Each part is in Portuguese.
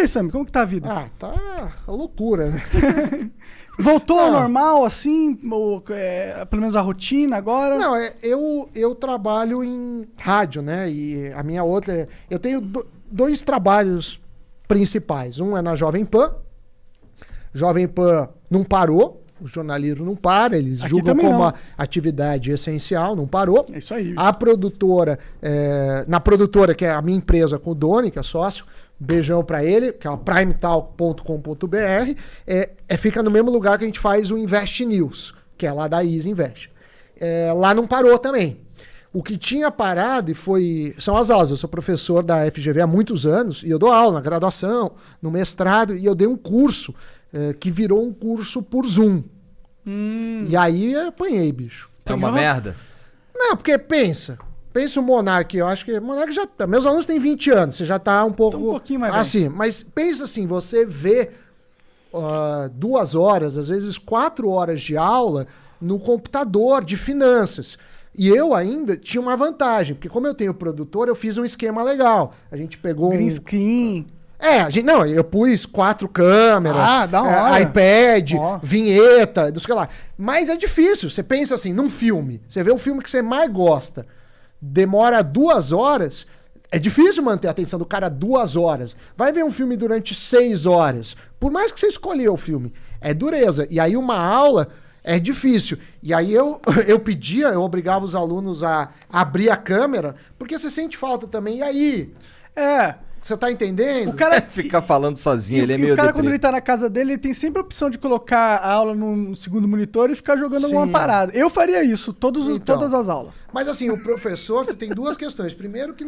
aí, Sam, como que tá a vida? Tá loucura, né? Voltou ao normal, assim? Ou, pelo menos a rotina agora? Não, eu trabalho em rádio, né? E a minha outra... Eu tenho dois trabalhos principais. Um é na Jovem Pan. Jovem Pan não parou. O jornalismo não para. Eles Aqui julgam como não. atividade essencial. Não parou. É isso aí. A produtora... na produtora, que é a minha empresa com o Doni, que é sócio... Beijão pra ele, que é o primetalk.com.br. Fica no mesmo lugar que a gente faz o Invest News, que é lá da Easy Invest. Lá não parou também. O que tinha parado são as aulas. Eu sou professor da FGV há muitos anos e eu dou aula na graduação, no mestrado, e eu dei um curso que virou um curso por Zoom. E aí eu apanhei, bicho. É uma merda? Não, porque pensa o Monark, eu acho que o Monark já tá. Meus alunos têm 20 anos, você já tá um pouco. Um pouquinho mais assim, mas pensa assim, você vê 2 horas, às vezes 4 horas de aula no computador de finanças. E eu ainda tinha uma vantagem, porque como eu tenho produtor, eu fiz um esquema legal. A gente pegou Green screen. Eu pus 4 câmeras, da hora. iPad, vinheta, não sei o que lá. Mas é difícil, você pensa assim, num filme, você vê o filme que você mais gosta, demora 2 horas, é difícil manter a atenção do cara 2 horas. Vai ver um filme durante 6 horas. Por mais que você escolheu o filme, é dureza. E aí uma aula é difícil. E aí eu obrigava os alunos a abrir a câmera, porque você sente falta também. E aí? Você tá entendendo? O cara fica falando sozinho, ele é meio o cara, deprê. quando ele tá na casa dele, ele tem sempre a opção de colocar a aula no segundo monitor e ficar jogando alguma parada. Eu faria isso, todas as aulas. Mas assim, o professor, você tem 2 questões. Primeiro que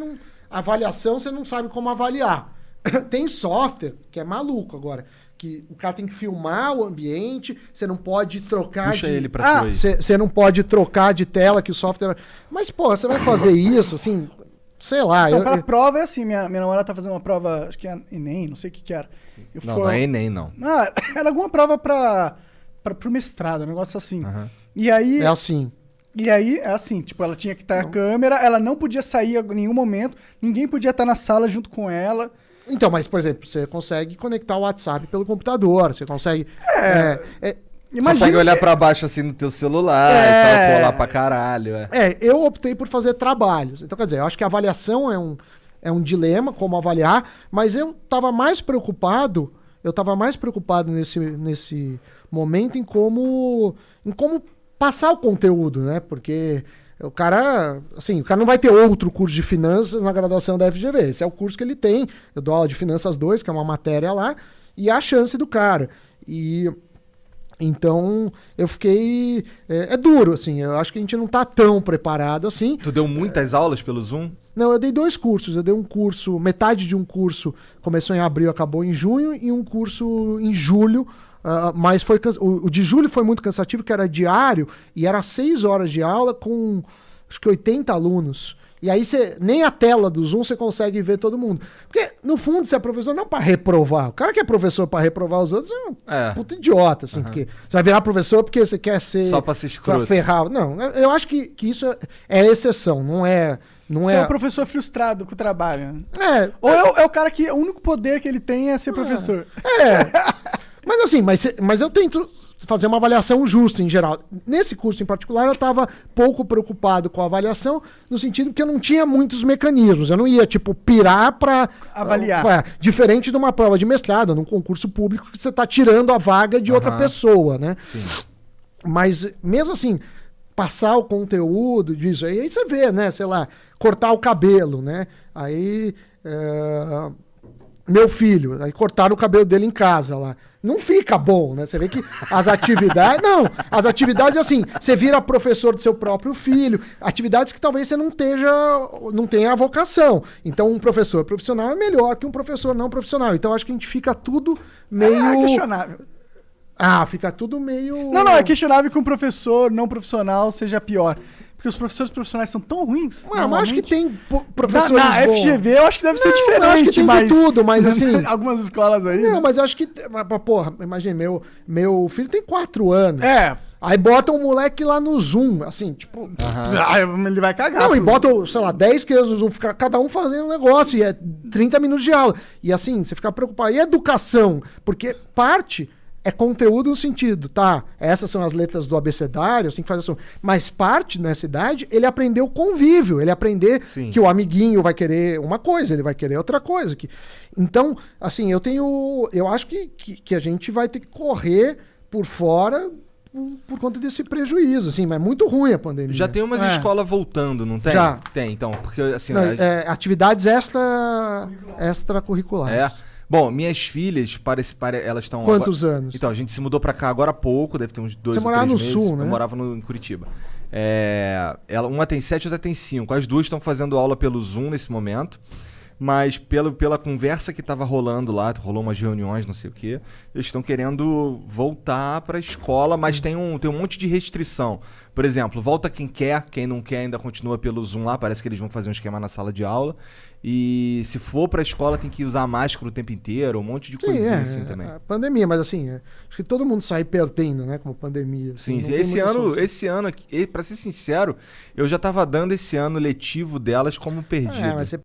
avaliação, você não sabe como avaliar. Tem software, que é maluco agora, que o cara tem que filmar o ambiente, você não pode trocar Puxa ele pra tu aí. Você não pode trocar de tela, que o software... Mas, pô, você vai fazer isso, assim... Sei lá. Então, pra prova é assim, minha namorada tá fazendo uma prova, acho que é Enem, não sei o que era. Não é Enem, não. Era alguma prova pro mestrado, um negócio assim. Uhum. E aí... É assim. E aí, é assim, tipo, ela tinha que estar a câmera, ela não podia sair em nenhum momento, ninguém podia estar na sala junto com ela. Então, mas, por exemplo, você consegue conectar o WhatsApp pelo computador, você consegue... Você consegue olhar pra baixo assim no teu celular e tal, colar pra caralho. Eu optei por fazer trabalhos. Então, quer dizer, eu acho que a avaliação é um dilema, como avaliar, mas eu tava mais preocupado nesse momento em como passar o conteúdo, né? Porque o cara não vai ter outro curso de finanças na graduação da FGV. Esse é o curso que ele tem. Eu dou aula de Finanças 2, que é uma matéria lá, e a chance do cara. Então, eu fiquei... É duro, assim. Eu acho que a gente não tá tão preparado assim. Tu deu muitas aulas pelo Zoom? Não, eu dei 2 cursos. Eu dei um curso... Metade de um curso começou em abril, acabou em junho. E um curso em julho. Mas o de julho foi muito cansativo, que era diário. E era 6 horas de aula com, acho que 80 alunos. E aí nem a tela do Zoom você consegue ver todo mundo. Porque, no fundo, você é professor não para reprovar. O cara que é professor para reprovar os outros é um puta idiota, assim. Porque você vai virar professor porque você quer ser... Só pra ser escroto. Pra ferrar. Não, eu acho que isso é exceção, não é... Você é um professor frustrado com o trabalho. Ou é o cara que o único poder que ele tem é ser professor. Mas assim, mas eu tento fazer uma avaliação justa em geral. Nesse curso em particular, eu estava pouco preocupado com a avaliação, no sentido que eu não tinha muitos mecanismos. Eu não ia, pirar para avaliar. Diferente de uma prova de mestrado, num concurso público, que você está tirando a vaga de outra pessoa, né? Sim. Mas, mesmo assim, passar o conteúdo disso, aí você vê, né? Sei lá, cortar o cabelo, né? Aí... Meu filho, aí cortaram o cabelo dele em casa lá. Não fica bom, né? Você vê que as atividades... Não, as atividades, assim, você vira professor do seu próprio filho, atividades que talvez você não tenha a vocação. Então, um professor profissional é melhor que um professor não profissional. Então, acho que a gente fica tudo meio... É questionável. Fica tudo meio... Não, é questionável que um professor não profissional seja pior. Porque os professores profissionais são tão ruins. Mas acho que tem professores na bons. FGV eu acho que deve ser diferente. Eu acho que tem de tudo, mas assim... Algumas escolas aí... Não, mas eu acho que... Porra, imagina, meu filho tem 4 anos. Aí bota um moleque lá no Zoom, assim, tipo... Ah, ele vai cagar. Não, e bota, sei lá, 10 crianças no Zoom, fica cada um fazendo um negócio, e é 30 minutos de aula. E assim, você fica preocupado. E educação? Porque parte é conteúdo no sentido, tá? Essas são as letras do abecedário, assim que faz assim. Mas parte, nessa idade, ele aprendeu convívio, ele aprender que o amiguinho vai querer uma coisa, ele vai querer outra coisa. Então, assim, eu acho que a gente vai ter que correr por fora... Por conta desse prejuízo, assim, mas é muito ruim a pandemia. Já tem umas escolas voltando, não tem? Já. Tem, então, porque assim... Não, atividades extracurriculares. Bom, minhas filhas, elas estão... Quantos anos? Então, a gente se mudou pra cá agora há pouco, deve ter uns 2 ou 3 meses. Você morava no Sul, né? Eu morava em Curitiba. Uma tem 7 e outra tem 5. As duas estão fazendo aula pelo Zoom nesse momento. Mas pela conversa que tava rolando lá, rolou umas reuniões, não sei o quê, eles estão querendo voltar pra escola, mas tem um monte de restrição. Por exemplo, volta quem quer, quem não quer ainda continua pelo Zoom lá, parece que eles vão fazer um esquema na sala de aula. E se for pra escola tem que usar máscara o tempo inteiro, um monte de coisinha assim também. Pandemia, mas assim, acho que todo mundo sai perdendo, né, como pandemia. Assim, sim, esse ano, pra ser sincero, eu já tava dando esse ano letivo delas como perdido. Mas você